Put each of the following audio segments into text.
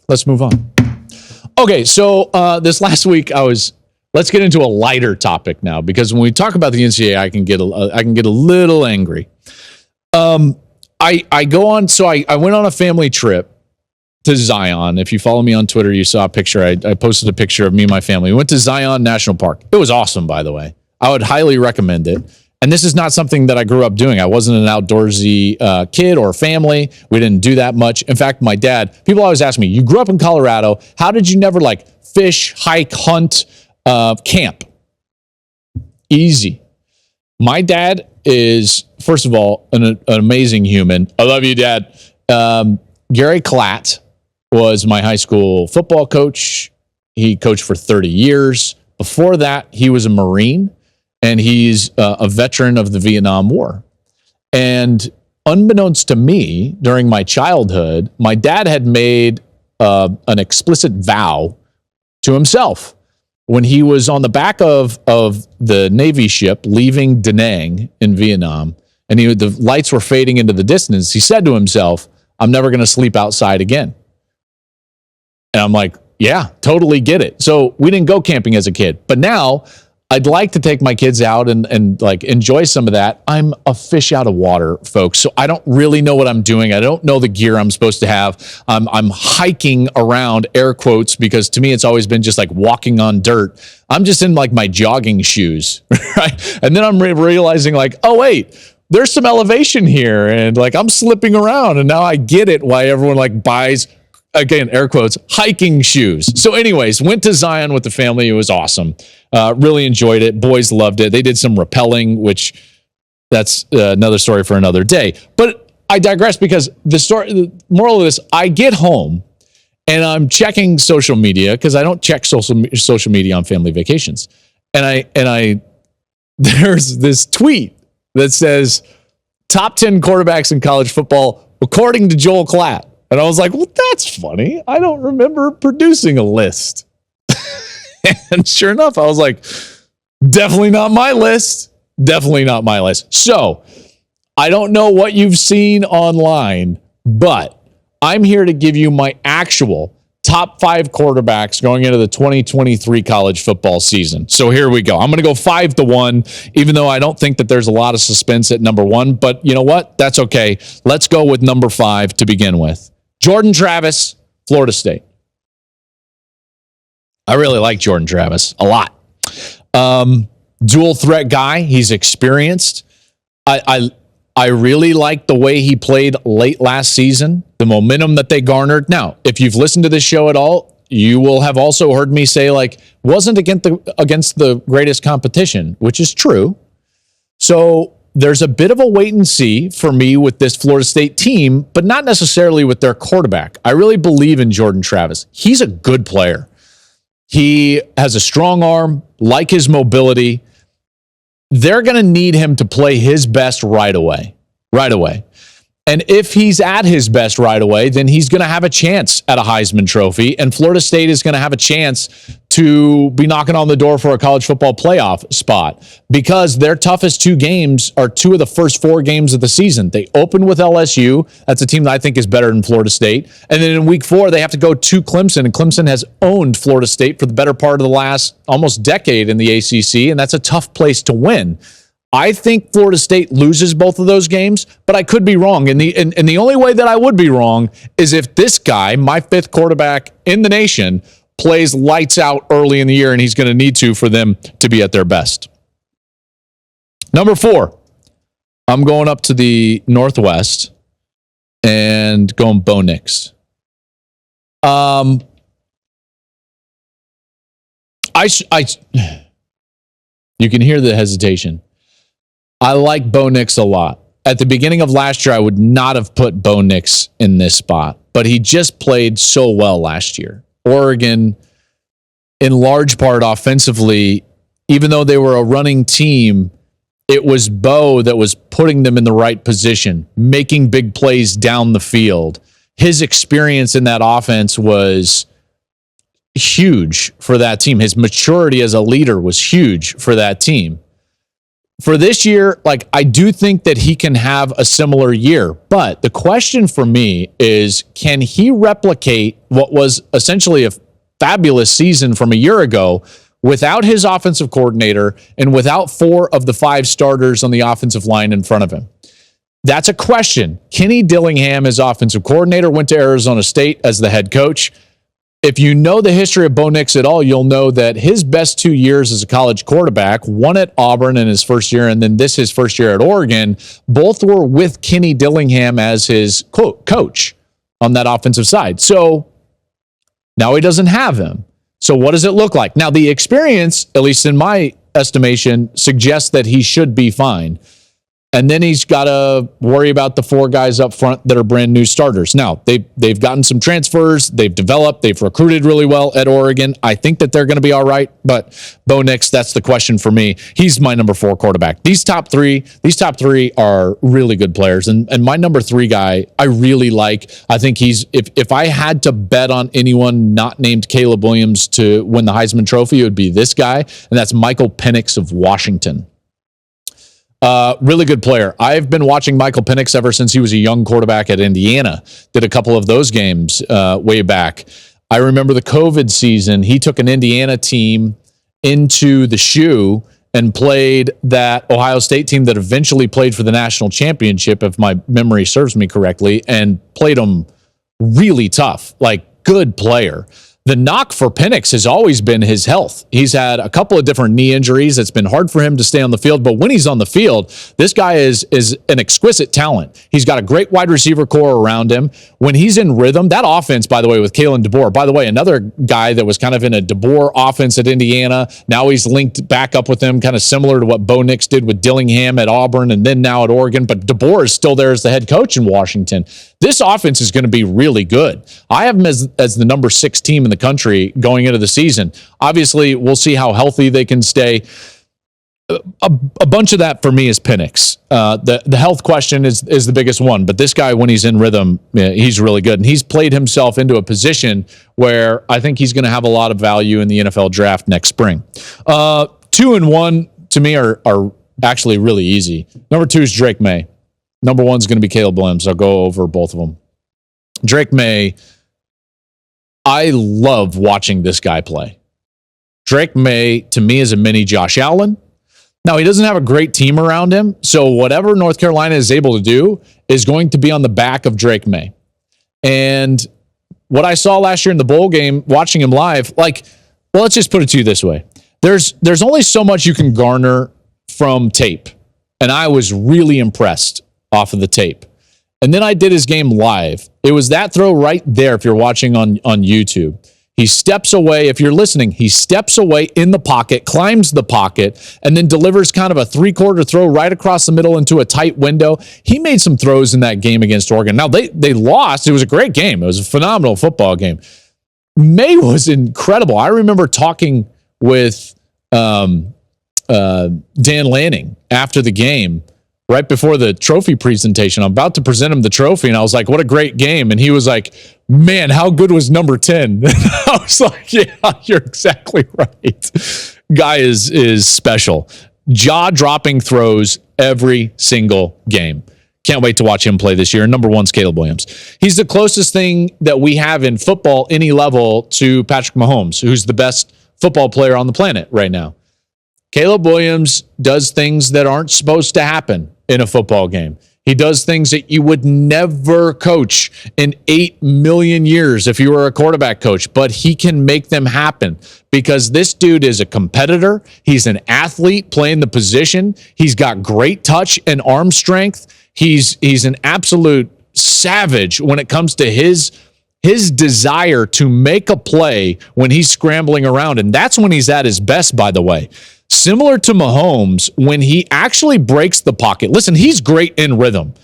let's move on. Okay, so this last week let's get into a lighter topic now, because when we talk about the NCAA, I can get a little angry. I went on a family trip to Zion. If you follow me on Twitter, you saw a picture. I posted a picture of me and my family. We went to Zion National Park. It was awesome, by the way. I would highly recommend it. And this is not something that I grew up doing. I wasn't an outdoorsy kid or family. We didn't do that much. In fact, my dad, people always ask me, you grew up in Colorado. How did you never fish, hike, hunt, camp? Easy. My dad is, first of all, an amazing human. I love you, Dad. Gary Klatt was my high school football coach. He coached for 30 years. Before that, he was a Marine. And he's a veteran of the Vietnam War. And unbeknownst to me, during my childhood, my dad had made an explicit vow to himself when he was on the back of the Navy ship leaving Da Nang in Vietnam, and the lights were fading into the distance. He said to himself, I'm never going to sleep outside again. And I'm like, yeah, totally get it. So we didn't go camping as a kid. But now I'd like to take my kids out and enjoy some of that. I'm a fish out of water, folks. So I don't really know what I'm doing. I don't know the gear I'm supposed to have. I'm hiking around, air quotes, because to me, it's always been just like walking on dirt. I'm just in my jogging shoes, right? And then I'm realizing oh, wait, there's some elevation here. And I'm slipping around. And now I get it why everyone buys, again, air quotes, hiking shoes. So anyways, went to Zion with the family. It was awesome. Really enjoyed it. Boys loved it. They did some rappelling, which that's another story for another day. But I digress, because the moral of this, I get home and I'm checking social media, because I don't check social media on family vacations. And there's this tweet that says top 10 quarterbacks in college football, according to Joel Klatt. And I was like, well, that's funny. I don't remember producing a list. And sure enough, I was like, definitely not my list. Definitely not my list. So I don't know what you've seen online, but I'm here to give you my actual top 5 quarterbacks going into the 2023 college football season. So here we go. I'm going to go 5-1, even though I don't think that there's a lot of suspense at number 1. But you know what? That's okay. Let's go with number 5 to begin with. Jordan Travis, Florida State. I really like Jordan Travis a lot. Dual threat guy. He's experienced. I really like the way he played late last season, the momentum that they garnered. Now, if you've listened to this show at all, you will have also heard me say wasn't against the greatest competition, which is true. So there's a bit of a wait and see for me with this Florida State team, but not necessarily with their quarterback. I really believe in Jordan Travis. He's a good player. He has a strong arm, like his mobility. They're going to need him to play his best right away. And if he's at his best right away, then he's going to have a chance at a Heisman Trophy, and Florida State is going to have a chance to be knocking on the door for a college football playoff spot, because their toughest 2 games are 2 of the first 4 games of the season. They open with LSU. That's a team that I think is better than Florida State. And then in week 4, they have to go to Clemson, and Clemson has owned Florida State for the better part of the last almost decade in the ACC, and that's a tough place to win. I think Florida State loses both of those games, but I could be wrong. And the only way that I would be wrong is if this guy, my 5th quarterback in the nation, plays lights out early in the year, and he's going to need to for them to be at their best. Number 4, I'm going up to the Northwest and going Bo Nix. You can hear the hesitation. I like Bo Nix a lot. At the beginning of last year, I would not have put Bo Nix in this spot, but he just played so well last year. Oregon, in large part offensively, even though they were a running team, it was Bo that was putting them in the right position, making big plays down the field. His experience in that offense was huge for that team. His maturity as a leader was huge for that team. for this year, like, I do think that he can have a similar year. But the question for me is, can he replicate what was essentially a fabulous season from a year ago without his offensive coordinator and without 4 of the 5 starters on the offensive line in front of him? That's a question. Kenny Dillingham, his offensive coordinator, went to Arizona State as the head coach. If you know the history of Bo Nix at all, you'll know that his best 2 years as a college quarterback, one at Auburn in his first year, and then his first year at Oregon, both were with Kenny Dillingham as his coach on that offensive side. So now he doesn't have him. So what does it look like? Now, the experience, at least in my estimation, suggests that he should be fine. And then he's got to worry about the 4 guys up front that are brand new starters. Now, they've gotten some transfers. They've developed. They've recruited really well at Oregon. I think that they're going to be all right. But Bo Nix, that's the question for me. He's my number 4 quarterback. These top three are really good players. And my number 3 guy, I really like. I think he's, if I had to bet on anyone not named Caleb Williams to win the Heisman Trophy, it would be this guy. And that's Michael Penix of Washington. Really good player. I've been watching Michael Pinnix ever since he was a young quarterback at Indiana. Did a couple of those games way back. I remember the COVID season. He took an Indiana team into the shoe and played that Ohio State team that eventually played for the national championship, if my memory serves me correctly, and played them really tough. Like, good player. The knock for Penix has always been his health. He's had a couple of different knee injuries. It's been hard for him to stay on the field, but when he's on the field, this guy is an exquisite talent. He's got a great wide receiver core around him. When he's in rhythm, that offense, by the way, with Kalen DeBoer, by the way, another guy that was kind of in a DeBoer offense at Indiana, now he's linked back up with him, kind of similar to what Bo Nix did with Dillingham at Auburn and then now at Oregon, but DeBoer is still there as the head coach in Washington. This offense is going to be really good. I have them as the number 6 team in the country going into the season. Obviously, we'll see how healthy they can stay. A bunch of that for me is Penix. The health question is the biggest one, but this guy, when he's in rhythm, he's really good. And he's played himself into a position where I think he's going to have a lot of value in the NFL draft next spring. 2 and 1 to me are actually really easy. Number 2 is Drake Maye. Number 1 is going to be Caleb Williams. I'll go over both of them. Drake Maye, I love watching this guy play. Drake Maye, to me, is a mini Josh Allen. Now, he doesn't have a great team around him, so whatever North Carolina is able to do is going to be on the back of Drake Maye. And what I saw last year in the bowl game, watching him live, let's just put it to you this way. There's only so much you can garner from tape, and I was really impressed off of the tape. And then I did his game live. It was that throw right there if you're watching on YouTube. He steps away. If you're listening, he steps away in the pocket, climbs the pocket, and then delivers kind of a 3-quarter throw right across the middle into a tight window. He made some throws in that game against Oregon. Now, they lost. It was a great game. It was a phenomenal football game. Maye was incredible. I remember talking with Dan Lanning after the game, right before the trophy presentation. I'm about to present him the trophy, and I was like, what a great game. And he was like, man, how good was number 10? I was like, yeah, you're exactly right. Guy is special. Jaw-dropping throws every single game. Can't wait to watch him play this year. And number 1's Caleb Williams. He's the closest thing that we have in football, any level, to Patrick Mahomes, who's the best football player on the planet right now. Caleb Williams does things that aren't supposed to happen in a football game. He does things that you would never coach in 8 million years if you were a quarterback coach, but he can make them happen because this dude is a competitor. He's an athlete playing the position. He's got great touch and arm strength. He's an absolute savage when it comes to his desire to make a play when he's scrambling around, and that's when he's at his best, by the way. Similar to Mahomes, when he actually breaks the pocket. Listen, he's great in rhythm.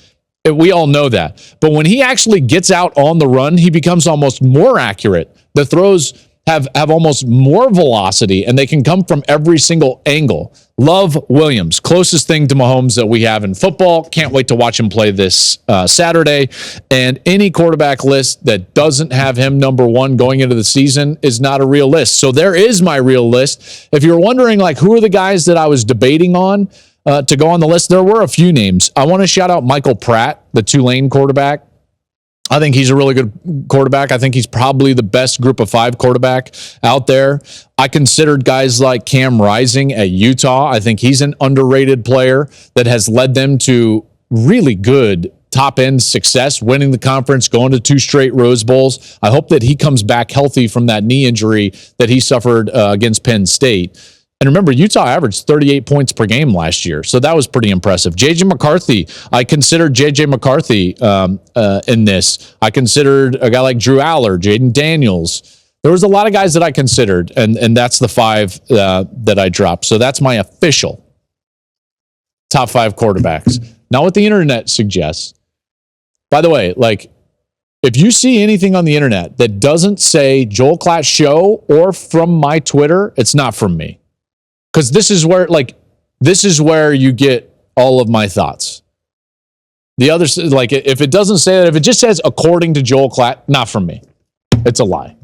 We all know that. But when he actually gets out on the run, he becomes almost more accurate. The throws have almost more velocity, and they can come from every single angle. Love Williams. Closest thing to Mahomes that we have in football. Can't wait to watch him play this Saturday. And any quarterback list that doesn't have him number 1 going into the season is not a real list. So there is my real list. If you're wondering, who are the guys that I was debating on, to go on the list. There were a few names. I want to shout out Michael Pratt, the Tulane quarterback. I think he's a really good quarterback. I think he's probably the best group of 5 quarterback out there. I considered guys like Cam Rising at Utah. I think he's an underrated player that has led them to really good top-end success, winning the conference, going to 2 straight Rose Bowls. I hope that he comes back healthy from that knee injury that he suffered against Penn State. And remember, Utah averaged 38 points per game last year, so that was pretty impressive. J.J. McCarthy, I considered J.J. McCarthy in this. I considered a guy like Drew Aller, Jaden Daniels. There was a lot of guys that I considered, and that's the 5 that I dropped. So that's my official top 5 quarterbacks. Not what the internet suggests. By the way, like, if you see anything on the internet that doesn't say Joel Klatt Show or from my Twitter, it's not from me. Because this is where you get all of my thoughts. The other, like, if it doesn't say that, if it just says according to Joel Klatt, not from me. It's a lie.